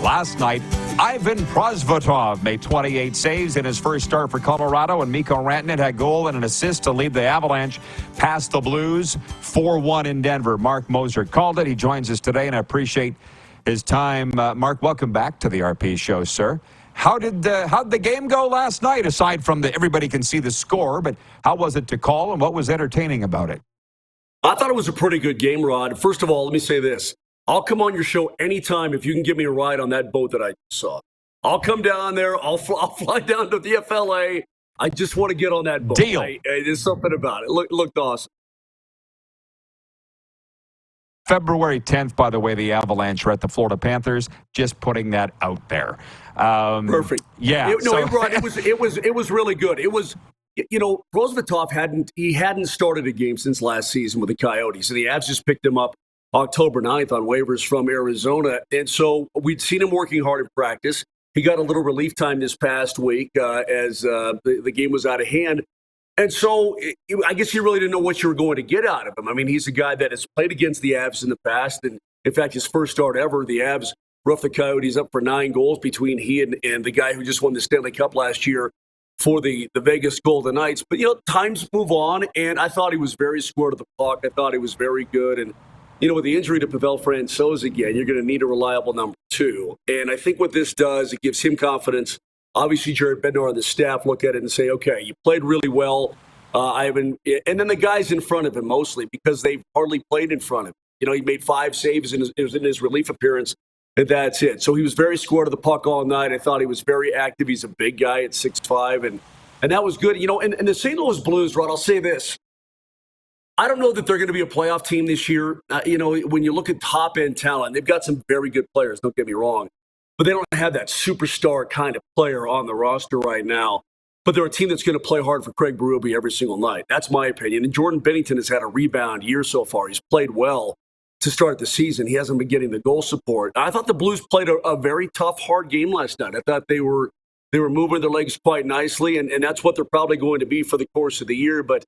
Last night, Ivan Prosvetov made 28 saves in his first start for Colorado, and Mikko Rantanen had a goal and an assist to lead the Avalanche past the Blues 4-1 in Denver. Marc Moser called it. He joins us today, and I appreciate his time. Marc, welcome back to the RP show, sir. How'd the game go last night, aside from everybody can see the score, but how was it to call, and what was entertaining about it? I thought it was a pretty good game, Rod. First of all, let me say this. I'll come on your show anytime if you can give me a ride on that boat that I saw. I'll come down there. I'll fly down to the FLA. I just want to get on that boat. Deal. There's something about it. Looked awesome. February 10th, by the way, the Avalanche are at the Florida Panthers. Just putting that out there. Perfect. Yeah. It was really good. It was, Prosvetov hadn't started a game since last season with the Coyotes, and the Avs just picked him up October 9th on waivers from Arizona. And so we'd seen him working hard in practice. He got a little relief time this past week as the game was out of hand. And so I guess you really didn't know what you were going to get out of him. I mean, he's a guy that has played against the Avs in the past. And in fact, his first start ever, the Avs roughed the Coyotes up for 9 goals between he and the guy who just won the Stanley Cup last year for the Vegas Golden Knights. But, times move on. And I thought he was very square to the puck. I thought he was very good. And with the injury to Pavel Francouz again, you're going to need a reliable number 2. And I think what this does, it gives him confidence. Obviously, Jared Bednar and the staff look at it and say, okay, you played really well, Ivan. And then the guys in front of him mostly, because they've hardly played in front of him. He made 5 saves in his relief appearance, and that's it. So he was very square to the puck all night. I thought he was very active. He's a big guy at 6'5", and that was good. And the St. Louis Blues, Rod, I'll say this. I don't know that they're going to be a playoff team this year. When you look at top-end talent, they've got some very good players, don't get me wrong. But they don't have that superstar kind of player on the roster right now. But they're a team that's going to play hard for Craig Berube every single night. That's my opinion. And Jordan Binnington has had a rebound year so far. He's played well to start the season. He hasn't been getting the goal support. I thought the Blues played a very tough, hard game last night. I thought they were moving their legs quite nicely, and that's what they're probably going to be for the course of the year. But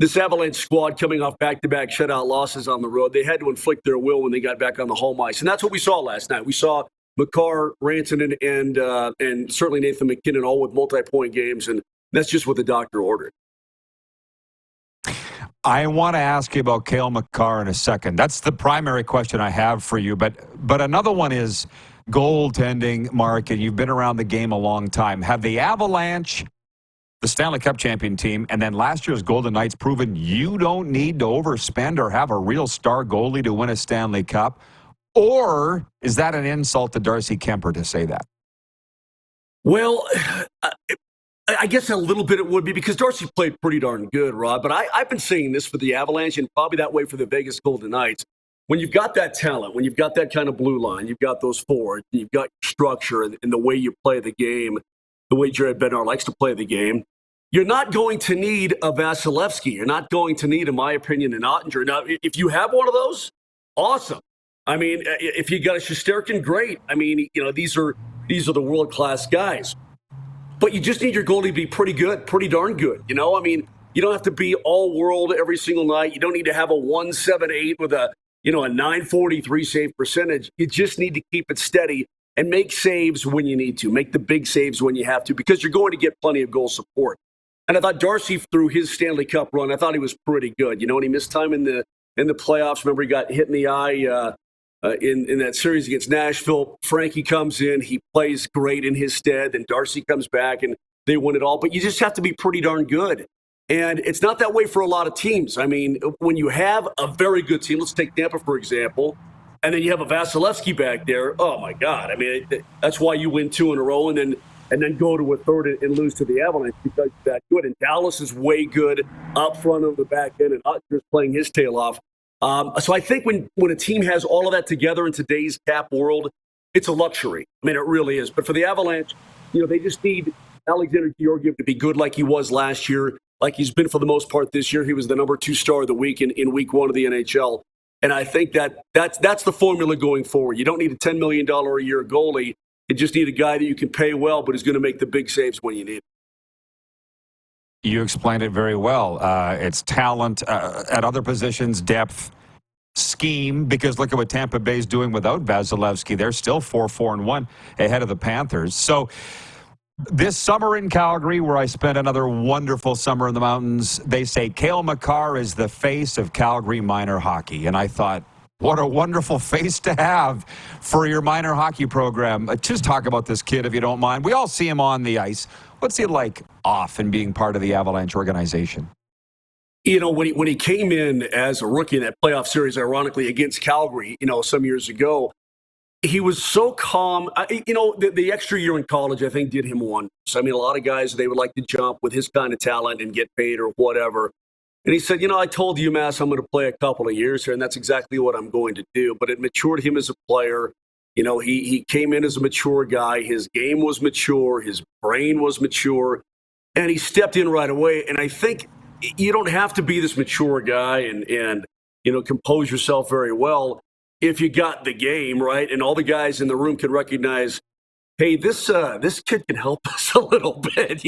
this Avalanche squad coming off back-to-back shutout losses on the road, they had to inflict their will when they got back on the home ice. And that's what we saw last night. We saw Makar, Rantanen, and certainly Nathan McKinnon all with multi-point games, and that's just what the doctor ordered. I want to ask you about Cale Makar in a second. That's the primary question I have for you. But another one is goaltending, Marc, and you've been around the game a long time. Have the Avalanche, the Stanley Cup champion team, and then last year's Golden Knights proven you don't need to overspend or have a real star goalie to win a Stanley Cup? Or is that an insult to Darcy Kemper to say that? Well, I guess a little bit it would be, because Darcy played pretty darn good, Rod. But I've been saying this for the Avalanche and probably that way for the Vegas Golden Knights. When you've got that talent, when you've got that kind of blue line, you've got those forwards, you've got structure and the way you play the game, the way Jared Bednar likes to play the game, you're not going to need a Vasilevsky. You're not going to need, in my opinion, an Ottinger. Now, if you have one of those, awesome. I mean, if you got a Shesterkin, great. I mean, these are the world-class guys. But you just need your goalie to be pretty good, pretty darn good. I mean, you don't have to be all-world every single night. You don't need to have a 178 with a 943 save percentage. You just need to keep it steady and make saves when you need to. Make the big saves when you have to, because you're going to get plenty of goal support. And I thought Darcy, through his Stanley Cup run, I thought he was pretty good. And he missed time in the playoffs. Remember, he got hit in the eye in that series against Nashville. Frankie comes in. He plays great in his stead. Then Darcy comes back, and they win it all. But you just have to be pretty darn good. And it's not that way for a lot of teams. I mean, when you have a very good team, let's take Tampa, for example, and then you have a Vasilevsky back there, oh, my God. I mean, that's why you win 2 in a row and then go to a third and lose to the Avalanche, because you're that good. And Dallas is way good up front on the back end, and Ottinger's playing his tail off. So I think when a team has all of that together in today's cap world, it's a luxury. I mean, it really is. But for the Avalanche, they just need Alexander Georgiev to be good like he was last year, like he's been for the most part this year. He was the number 2 star of the week in week 1 of the NHL. And I think that's the formula going forward. You don't need a $10 million a year goalie. You just need a guy that you can pay well, but is going to make the big saves when you need it. You explained it very well. It's talent at other positions, depth, scheme, because look at what Tampa Bay's doing without Vasilevsky. They're still 4-4-1 ahead of the Panthers. So this summer in Calgary, where I spent another wonderful summer in the mountains, they say Cale Makar is the face of Calgary minor hockey. And I thought, what a wonderful face to have for your minor hockey program. Just talk about this kid, if you don't mind. We all see him on the ice. What's he like off and being part of the Avalanche organization? You know, when he came in as a rookie in that playoff series, ironically, against Calgary, some years ago, he was so calm. The extra year in college, I think, did him wonders. I mean, a lot of guys, they would like to jump with his kind of talent and get paid or whatever. And he said, I told UMass I'm going to play a couple of years here, and that's exactly what I'm going to do. But it matured him as a player. He came in as a mature guy. His game was mature. His brain was mature. And he stepped in right away. And I think you don't have to be this mature guy and compose yourself very well if you got the game, right? And all the guys in the room can recognize, hey, this kid can help us a little bit,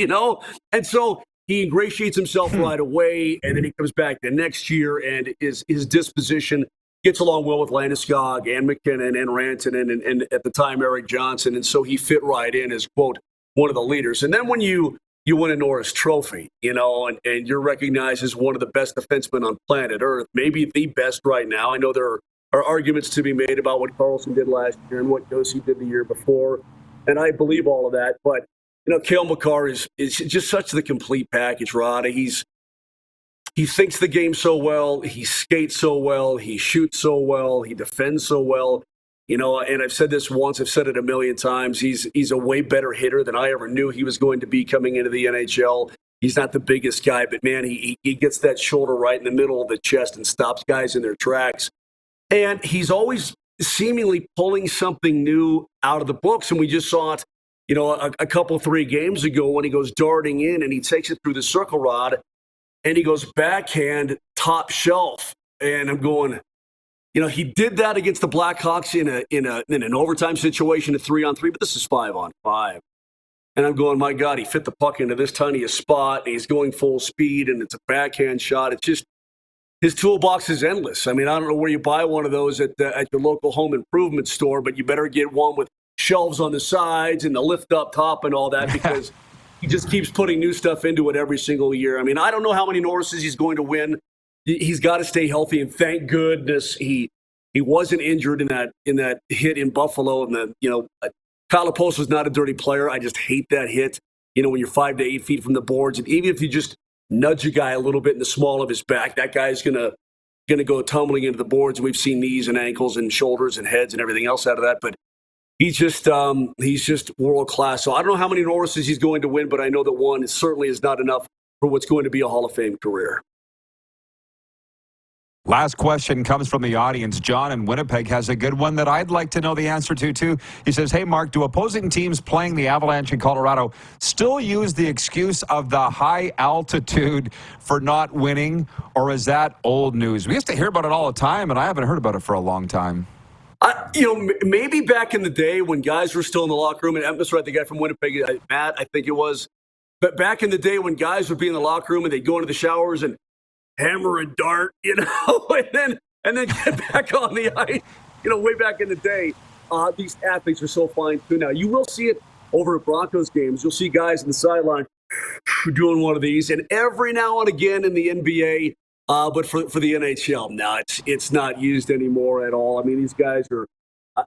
And so he ingratiates himself right away, and then he comes back the next year, and his disposition gets along well with Landeskog and McKinnon and Rantanen and at the time Eric Johnson, and so he fit right in as, quote, one of the leaders. And then when you win a Norris Trophy, and you're recognized as one of the best defensemen on planet Earth, maybe the best right now. I know there are arguments to be made about what Carlson did last year and what Josi did the year before, and I believe all of that. But, Cale Makar is just such the complete package, Rod. He thinks the game so well, he skates so well, he shoots so well, he defends so well. And I've said this once, I've said it a million times. He's a way better hitter than I ever knew he was going to be coming into the NHL. He's not the biggest guy, but man, he gets that shoulder right in the middle of the chest and stops guys in their tracks. And he's always seemingly pulling something new out of the books. And we just saw it, a couple, 3 games ago when he goes darting in and he takes it through the circle rod and he goes backhand top shelf. And I'm going, he did that against the Blackhawks in an overtime situation, a 3-on-3, but this is 5-on-5. And I'm going, my God, he fit the puck into this tiniest spot, and he's going full speed, and it's a backhand shot. It's just, his toolbox is endless. I mean, I don't know where you buy one of those at your local home improvement store, but you better get one with shelves on the sides and the lift up top and all that, because he just keeps putting new stuff into it every single year. I mean, I don't know how many Norrises he's going to win. He's got to stay healthy, and thank goodness he wasn't injured in that hit in Buffalo. And Kyle Post was not a dirty player. I just hate that hit. When you're 5 to 8 feet from the boards, and even if you just nudge a guy a little bit in the small of his back, that guy's gonna go tumbling into the boards. And we've seen knees and ankles and shoulders and heads and everything else out of that. But he's just world class. So I don't know how many Norrises he's going to win, but I know that one certainly is not enough for what's going to be a Hall of Fame career. Last question comes from the audience. John in Winnipeg has a good one that I'd like to know the answer to, too. He says, hey, Mark, do opposing teams playing the Avalanche in Colorado still use the excuse of the high altitude for not winning, or is that old news? We used to hear about it all the time, and I haven't heard about it for a long time. Maybe back in the day when guys were still in the locker room, and I'm right, the guy from Winnipeg, Matt, I think it was. But back in the day when guys would be in the locker room and they'd go into the showers and hammer and dart, and then get back on the ice. Way back in the day, these athletes are so fine too. Now you will see it over at Broncos games. You'll see guys in the sideline doing one of these, and every now and again in the NBA, but for the NHL, no, it's not used anymore at all. I mean, these guys are.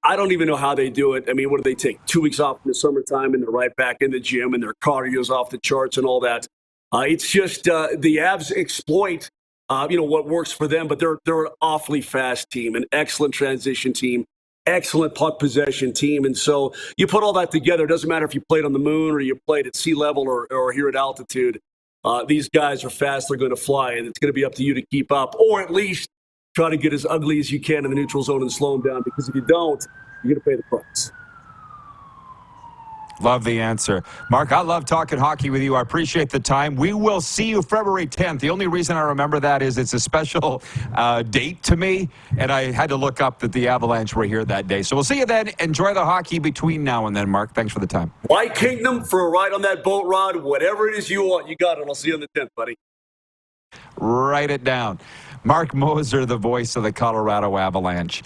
I don't even know how they do it. I mean, what do they take? 2 weeks off in the summertime, and they're right back in the gym, and their cardio's off the charts and all that. It's just the Avs exploit. What works for them, but they're an awfully fast team, an excellent transition team, excellent puck possession team. And so you put all that together, it doesn't matter if you played on the moon or you played at sea level or here at altitude. These guys are fast, they're going to fly, and it's going to be up to you to keep up, or at least try to get as ugly as you can in the neutral zone and slow them down, because if you don't, you're going to pay the price. Love the answer. Mark, I love talking hockey with you. I appreciate the time. We will see you February 10th. The only reason I remember that is it's a special date to me, and I had to look up that the Avalanche were here that day. So we'll see you then. Enjoy the hockey between now and then, Mark. Thanks for the time. White Kingdom for a ride on that boat, Rod. Whatever it is you want, you got it. I'll see you on the 10th, buddy. Write it down. Marc Moser, the voice of the Colorado Avalanche.